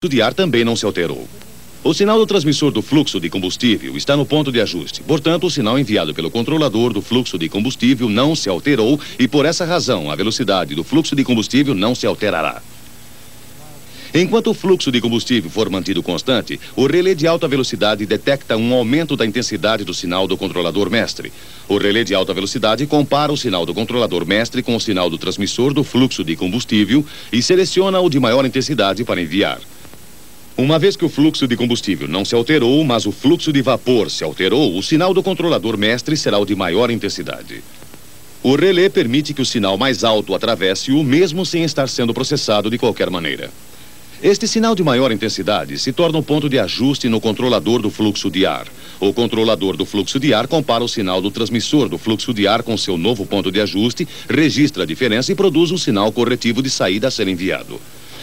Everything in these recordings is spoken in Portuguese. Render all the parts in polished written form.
de ar também não se alterou. O sinal do transmissor do fluxo de combustível está no ponto de ajuste. Portanto, o sinal enviado pelo controlador do fluxo de combustível não se alterou e, por essa razão, a velocidade do fluxo de combustível não se alterará. Enquanto o fluxo de combustível for mantido constante, o relé de alta velocidade detecta um aumento da intensidade do sinal do controlador mestre. O relé de alta velocidade compara o sinal do controlador mestre com o sinal do transmissor do fluxo de combustível e seleciona o de maior intensidade para enviar. Uma vez que o fluxo de combustível não se alterou, mas o fluxo de vapor se alterou, o sinal do controlador mestre será o de maior intensidade. O relé permite que o sinal mais alto atravesse-o, mesmo sem estar sendo processado de qualquer maneira. Este sinal de maior intensidade se torna um ponto de ajuste no controlador do fluxo de ar. O controlador do fluxo de ar compara o sinal do transmissor do fluxo de ar com seu novo ponto de ajuste, registra a diferença e produz um sinal corretivo de saída a ser enviado.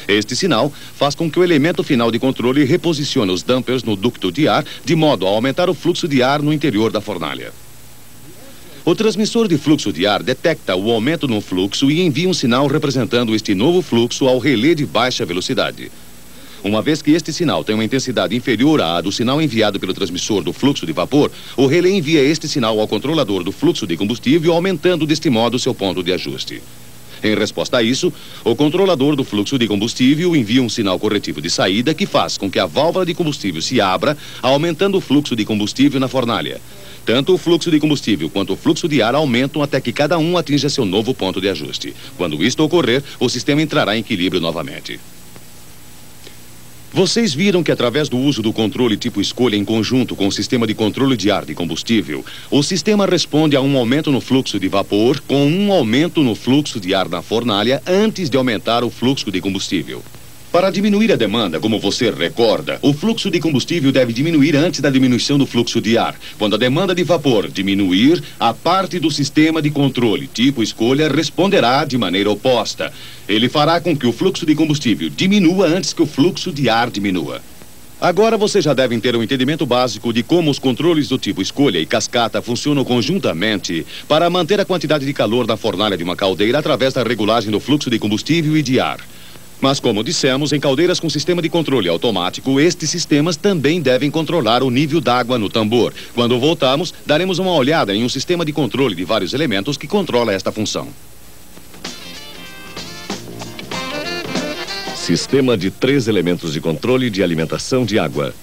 Este sinal faz com que o elemento final de controle reposicione os dampers no ducto de ar, de modo a aumentar o fluxo de ar no interior da fornalha. O transmissor de fluxo de ar detecta o aumento no fluxo e envia um sinal representando este novo fluxo ao relé de baixa velocidade. Uma vez que este sinal tem uma intensidade inferior à do sinal enviado pelo transmissor do fluxo de vapor, o relé envia este sinal ao controlador do fluxo de combustível, aumentando deste modo seu ponto de ajuste. Em resposta a isso, o controlador do fluxo de combustível envia um sinal corretivo de saída que faz com que a válvula de combustível se abra, aumentando o fluxo de combustível na fornalha. Tanto o fluxo de combustível quanto o fluxo de ar aumentam até que cada um atinja seu novo ponto de ajuste. Quando isto ocorrer, o sistema entrará em equilíbrio novamente. Vocês viram que através do uso do controle tipo escolha em conjunto com o sistema de controle de ar de combustível, o sistema responde a um aumento no fluxo de vapor com um aumento no fluxo de ar na fornalha antes de aumentar o fluxo de combustível. Para diminuir a demanda, como você recorda, o fluxo de combustível deve diminuir antes da diminuição do fluxo de ar. Quando a demanda de vapor diminuir, a parte do sistema de controle tipo escolha responderá de maneira oposta. Ele fará com que o fluxo de combustível diminua antes que o fluxo de ar diminua. Agora vocês já devem ter um entendimento básico de como os controles do tipo escolha e cascata funcionam conjuntamente para manter a quantidade de calor na fornalha de uma caldeira através da regulagem do fluxo de combustível e de ar. Mas, como dissemos, em caldeiras com sistema de controle automático, estes sistemas também devem controlar o nível d'água no tambor. Quando voltarmos, daremos uma olhada em um sistema de controle de vários elementos que controla esta função. Sistema de 3 elementos de controle de alimentação de água.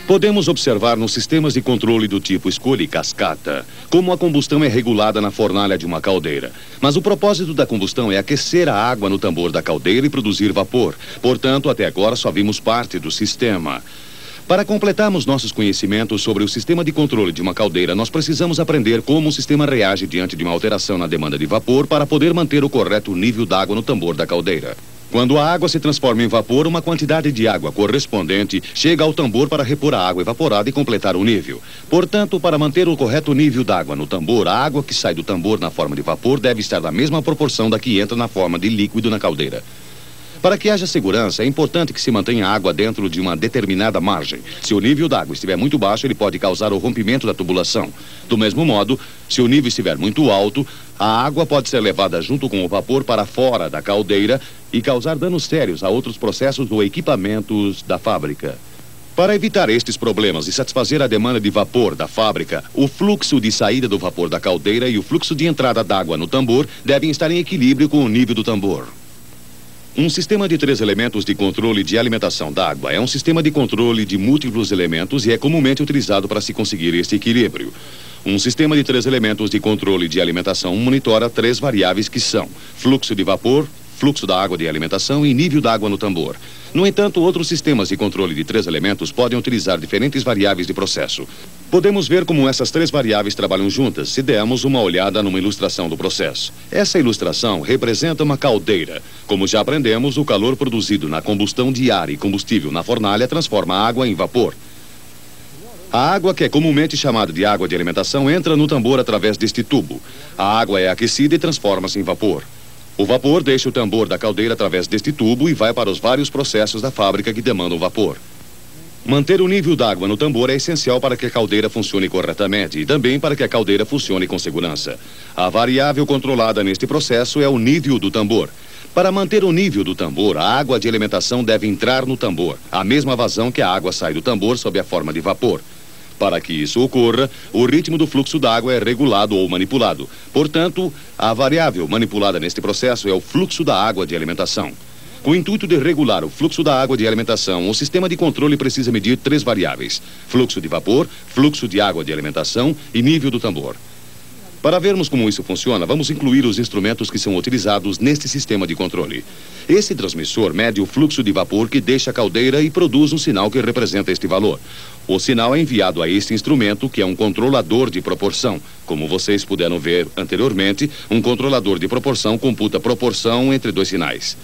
Podemos observar nos sistemas de controle do tipo escolha e cascata como a combustão é regulada na fornalha de uma caldeira. Mas o propósito da combustão é aquecer a água no tambor da caldeira e produzir vapor. Portanto, até agora só vimos parte do sistema. Para completarmos nossos conhecimentos sobre o sistema de controle de uma caldeira, nós precisamos aprender como o sistema reage diante de uma alteração na demanda de vapor para poder manter o correto nível d'água no tambor da caldeira. Quando a água se transforma em vapor, uma quantidade de água correspondente chega ao tambor para repor a água evaporada e completar o nível. Portanto, para manter o correto nível d'água no tambor, a água que sai do tambor na forma de vapor deve estar na mesma proporção da que entra na forma de líquido na caldeira. Para que haja segurança, é importante que se mantenha a água dentro de uma determinada margem. Se o nível d'água estiver muito baixo, ele pode causar o rompimento da tubulação. Do mesmo modo, se o nível estiver muito alto, a água pode ser levada junto com o vapor para fora da caldeira e causar danos sérios a outros processos ou equipamentos da fábrica. Para evitar estes problemas e satisfazer a demanda de vapor da fábrica, o fluxo de saída do vapor da caldeira e o fluxo de entrada d'água no tambor devem estar em equilíbrio com o nível do tambor. Um sistema de 3 elementos de controle de alimentação d'água é um sistema de controle de múltiplos elementos e é comumente utilizado para se conseguir este equilíbrio. Um sistema de 3 elementos de controle de alimentação monitora 3 variáveis que são fluxo de vapor, fluxo da água de alimentação e nível d'água no tambor. No entanto, outros sistemas de controle de 3 elementos podem utilizar diferentes variáveis de processo. Podemos ver como essas 3 variáveis trabalham juntas se dermos uma olhada numa ilustração do processo. Essa ilustração representa uma caldeira. Como já aprendemos, o calor produzido na combustão de ar e combustível na fornalha transforma a água em vapor. A água, que é comumente chamada de água de alimentação, entra no tambor através deste tubo. A água é aquecida e transforma-se em vapor. O vapor deixa o tambor da caldeira através deste tubo e vai para os vários processos da fábrica que demandam vapor. Manter o nível d'água no tambor é essencial para que a caldeira funcione corretamente e também para que a caldeira funcione com segurança. A variável controlada neste processo é o nível do tambor. Para manter o nível do tambor, a água de alimentação deve entrar no tambor, a mesma vazão que a água sai do tambor sob a forma de vapor. Para que isso ocorra, o ritmo do fluxo d'água é regulado ou manipulado. Portanto, a variável manipulada neste processo é o fluxo da água de alimentação. Com o intuito de regular o fluxo da água de alimentação, o sistema de controle precisa medir 3 variáveis: fluxo de vapor, fluxo de água de alimentação e nível do tambor. Para vermos como isso funciona, vamos incluir os instrumentos que são utilizados neste sistema de controle. Esse transmissor mede o fluxo de vapor que deixa a caldeira e produz um sinal que representa este valor. O sinal é enviado a este instrumento, que é um controlador de proporção. Como vocês puderam ver anteriormente, um controlador de proporção computa a proporção entre 2 sinais.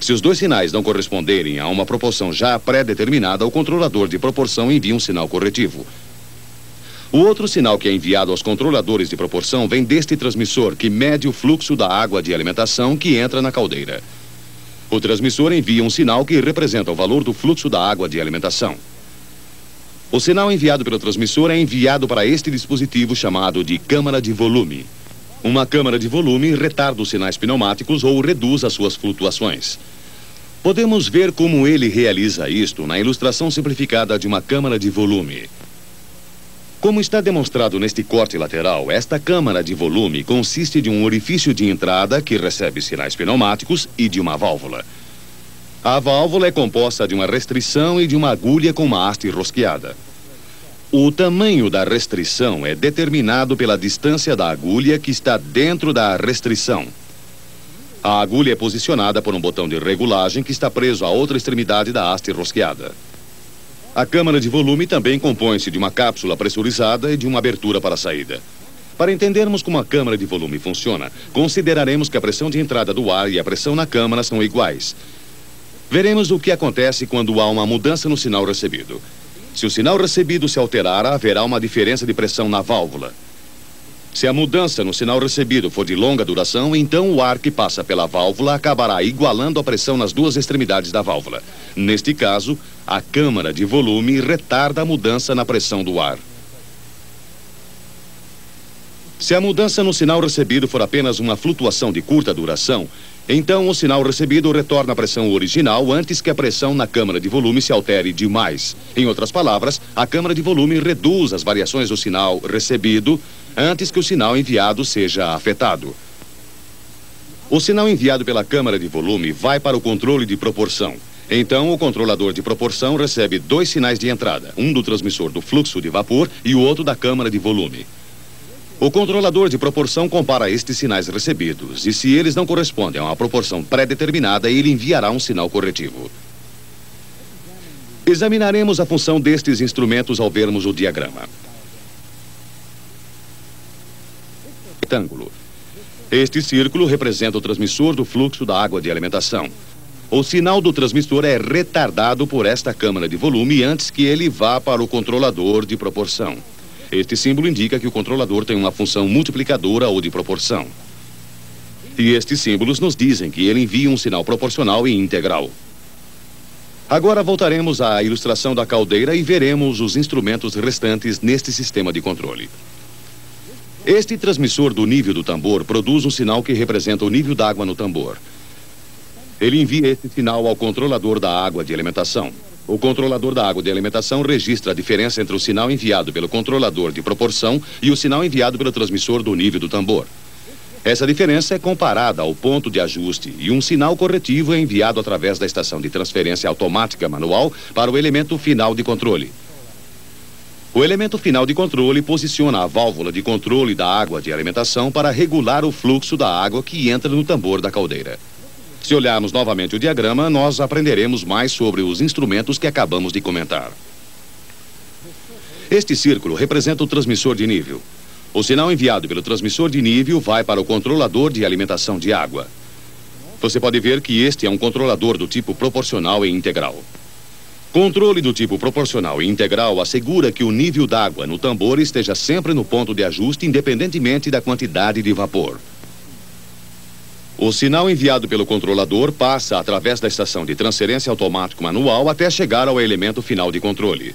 Se os 2 sinais não corresponderem a uma proporção já pré-determinada, o controlador de proporção envia um sinal corretivo. O outro sinal que é enviado aos controladores de proporção vem deste transmissor, que mede o fluxo da água de alimentação que entra na caldeira. O transmissor envia um sinal que representa o valor do fluxo da água de alimentação. O sinal enviado pelo transmissor é enviado para este dispositivo chamado de câmara de volume. Uma câmara de volume retarda os sinais pneumáticos ou reduz as suas flutuações. Podemos ver como ele realiza isto na ilustração simplificada de uma câmara de volume. Como está demonstrado neste corte lateral, esta câmara de volume consiste de um orifício de entrada que recebe sinais pneumáticos e de uma válvula. A válvula é composta de uma restrição e de uma agulha com uma haste rosqueada. O tamanho da restrição é determinado pela distância da agulha que está dentro da restrição. A agulha é posicionada por um botão de regulagem que está preso à outra extremidade da haste rosqueada. A câmara de volume também compõe-se de uma cápsula pressurizada e de uma abertura para a saída. Para entendermos como a câmara de volume funciona, consideraremos que a pressão de entrada do ar e a pressão na câmara são iguais. Veremos o que acontece quando há uma mudança no sinal recebido. Se o sinal recebido se alterar, haverá uma diferença de pressão na válvula. Se a mudança no sinal recebido for de longa duração, então o ar que passa pela válvula acabará igualando a pressão nas 2 extremidades da válvula. Neste caso, a câmara de volume retarda a mudança na pressão do ar. Se a mudança no sinal recebido for apenas uma flutuação de curta duração, então o sinal recebido retorna à pressão original antes que a pressão na câmara de volume se altere demais. Em outras palavras, a câmara de volume reduz as variações do sinal recebido antes que o sinal enviado seja afetado. O sinal enviado pela câmara de volume vai para o controle de proporção. Então, o controlador de proporção recebe 2 sinais de entrada, um do transmissor do fluxo de vapor e o outro da câmara de volume. O controlador de proporção compara estes sinais recebidos e, se eles não correspondem a uma proporção pré-determinada, ele enviará um sinal corretivo. Examinaremos a função destes instrumentos ao vermos o diagrama. Retângulo. Este círculo representa o transmissor do fluxo da água de alimentação. O sinal do transmissor é retardado por esta câmara de volume antes que ele vá para o controlador de proporção. Este símbolo indica que o controlador tem uma função multiplicadora ou de proporção. E estes símbolos nos dizem que ele envia um sinal proporcional e integral. Agora voltaremos à ilustração da caldeira e veremos os instrumentos restantes neste sistema de controle. Este transmissor do nível do tambor produz um sinal que representa o nível d'água no tambor. Ele envia esse sinal ao controlador da água de alimentação. O controlador da água de alimentação registra a diferença entre o sinal enviado pelo controlador de proporção e o sinal enviado pelo transmissor do nível do tambor. Essa diferença é comparada ao ponto de ajuste e um sinal corretivo é enviado através da estação de transferência automática manual para o elemento final de controle. O elemento final de controle posiciona a válvula de controle da água de alimentação para regular o fluxo da água que entra no tambor da caldeira. Se olharmos novamente o diagrama, nós aprenderemos mais sobre os instrumentos que acabamos de comentar. Este círculo representa o transmissor de nível. O sinal enviado pelo transmissor de nível vai para o controlador de alimentação de água. Você pode ver que este é um controlador do tipo proporcional e integral. Controle do tipo proporcional e integral assegura que o nível d'água no tambor esteja sempre no ponto de ajuste, independentemente da quantidade de vapor. O sinal enviado pelo controlador passa através da estação de transferência automático manual até chegar ao elemento final de controle.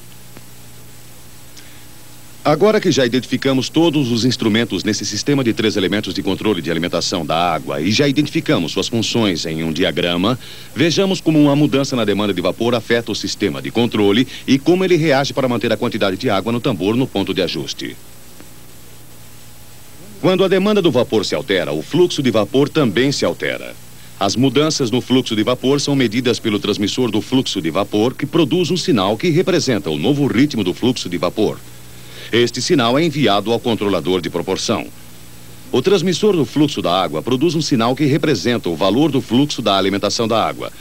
Agora que já identificamos todos os instrumentos nesse sistema de 3 elementos de controle de alimentação da água e já identificamos suas funções em um diagrama, vejamos como uma mudança na demanda de vapor afeta o sistema de controle e como ele reage para manter a quantidade de água no tambor no ponto de ajuste. Quando a demanda do vapor se altera, o fluxo de vapor também se altera. As mudanças no fluxo de vapor são medidas pelo transmissor do fluxo de vapor, que produz um sinal que representa o novo ritmo do fluxo de vapor. Este sinal é enviado ao controlador de proporção. O transmissor do fluxo da água produz um sinal que representa o valor do fluxo da alimentação da água.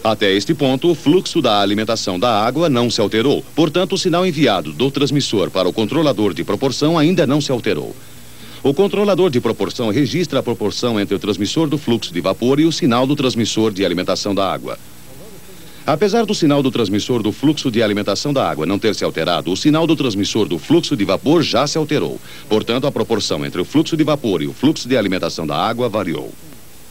Até este ponto, o fluxo da alimentação da água não se alterou. Portanto, o sinal enviado do transmissor para o controlador de proporção ainda não se alterou. O controlador de proporção registra a proporção entre o transmissor do fluxo de vapor e o sinal do transmissor de alimentação da água. Apesar do sinal do transmissor do fluxo de alimentação da água não ter se alterado, o sinal do transmissor do fluxo de vapor já se alterou. Portanto, a proporção entre o fluxo de vapor e o fluxo de alimentação da água variou.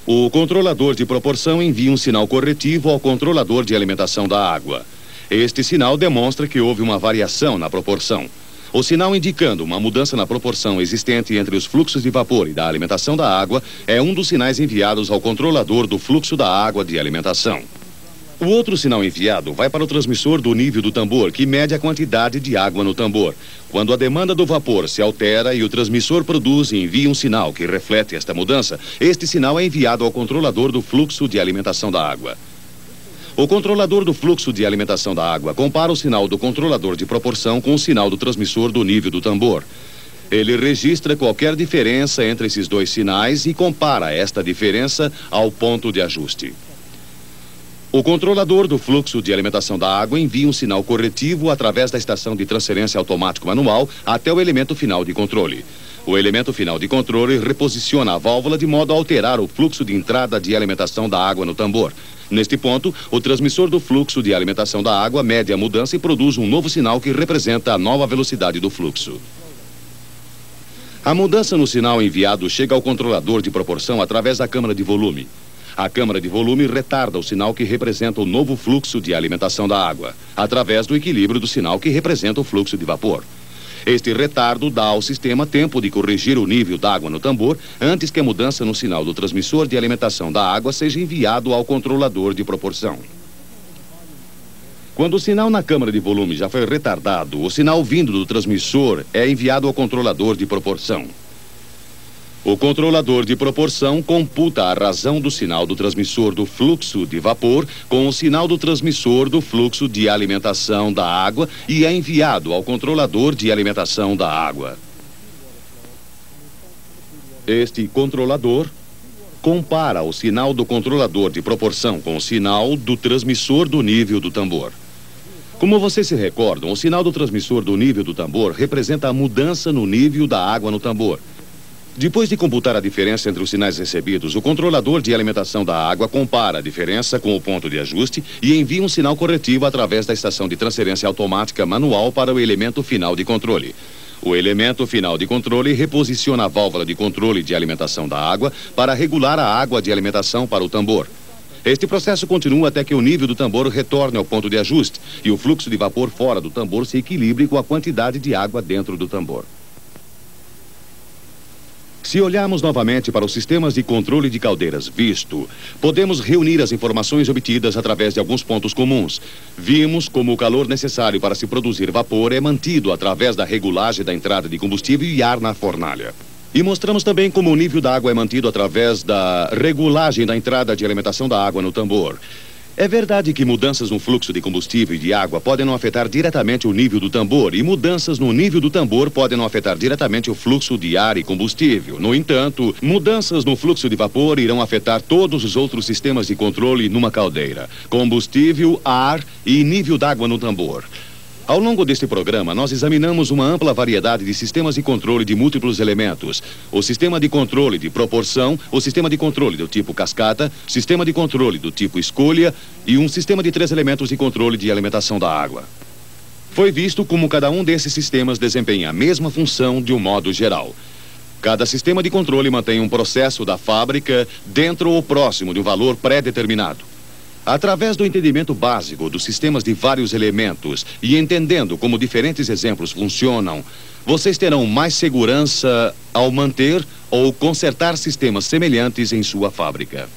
O controlador de proporção envia um sinal corretivo ao controlador de alimentação da água. Este sinal demonstra que houve uma variação na proporção. O sinal indicando uma mudança na proporção existente entre os fluxos de vapor e da alimentação da água é um dos sinais enviados ao controlador do fluxo da água de alimentação. O outro sinal enviado vai para o transmissor do nível do tambor, que mede a quantidade de água no tambor. Quando a demanda do vapor se altera e o transmissor produz e envia um sinal que reflete esta mudança, este sinal é enviado ao controlador do fluxo de alimentação da água. O controlador do fluxo de alimentação da água compara o sinal do controlador de proporção com o sinal do transmissor do nível do tambor. Ele registra qualquer diferença entre esses dois sinais e compara esta diferença ao ponto de ajuste. O controlador do fluxo de alimentação da água envia um sinal corretivo através da estação de transferência automático manual até o elemento final de controle. O elemento final de controle reposiciona a válvula de modo a alterar o fluxo de entrada de alimentação da água no tambor. Neste ponto, o transmissor do fluxo de alimentação da água mede a mudança e produz um novo sinal que representa a nova velocidade do fluxo. A mudança no sinal enviado chega ao controlador de proporção através da câmara de volume. A câmara de volume retarda o sinal que representa o novo fluxo de alimentação da água, através do equilíbrio do sinal que representa o fluxo de vapor. Este retardo dá ao sistema tempo de corrigir o nível d'água no tambor antes que a mudança no sinal do transmissor de alimentação da água seja enviado ao controlador de proporção. Quando o sinal na câmara de volume já foi retardado, o sinal vindo do transmissor é enviado ao controlador de proporção. O controlador de proporção computa a razão do sinal do transmissor do fluxo de vapor com o sinal do transmissor do fluxo de alimentação da água e é enviado ao controlador de alimentação da água. Este controlador compara o sinal do controlador de proporção com o sinal do transmissor do nível do tambor. Como vocês se recordam, o sinal do transmissor do nível do tambor representa a mudança no nível da água no tambor. Depois de computar a diferença entre os sinais recebidos, o controlador de alimentação da água compara a diferença com o ponto de ajuste e envia um sinal corretivo através da estação de transferência automática manual para o elemento final de controle. O elemento final de controle reposiciona a válvula de controle de alimentação da água para regular a água de alimentação para o tambor. Este processo continua até que o nível do tambor retorne ao ponto de ajuste e o fluxo de vapor fora do tambor se equilibre com a quantidade de água dentro do tambor. Se olharmos novamente para os sistemas de controle de caldeiras visto, podemos reunir as informações obtidas através de alguns pontos comuns. Vimos como o calor necessário para se produzir vapor é mantido através da regulagem da entrada de combustível e ar na fornalha. E mostramos também como o nível da água é mantido através da regulagem da entrada de alimentação da água no tambor. É verdade que mudanças no fluxo de combustível e de água podem não afetar diretamente o nível do tambor e mudanças no nível do tambor podem não afetar diretamente o fluxo de ar e combustível. No entanto, mudanças no fluxo de vapor irão afetar todos os outros sistemas de controle numa caldeira: combustível, ar e nível d'água no tambor. Ao longo deste programa, nós examinamos uma ampla variedade de sistemas de controle de múltiplos elementos. O sistema de controle de proporção, o sistema de controle do tipo cascata, sistema de controle do tipo escolha e um sistema de 3 elementos de controle de alimentação da água. Foi visto como cada um desses sistemas desempenha a mesma função de um modo geral. Cada sistema de controle mantém um processo da fábrica dentro ou próximo de um valor pré-determinado. Através do entendimento básico dos sistemas de vários elementos e entendendo como diferentes exemplos funcionam, vocês terão mais segurança ao manter ou consertar sistemas semelhantes em sua fábrica.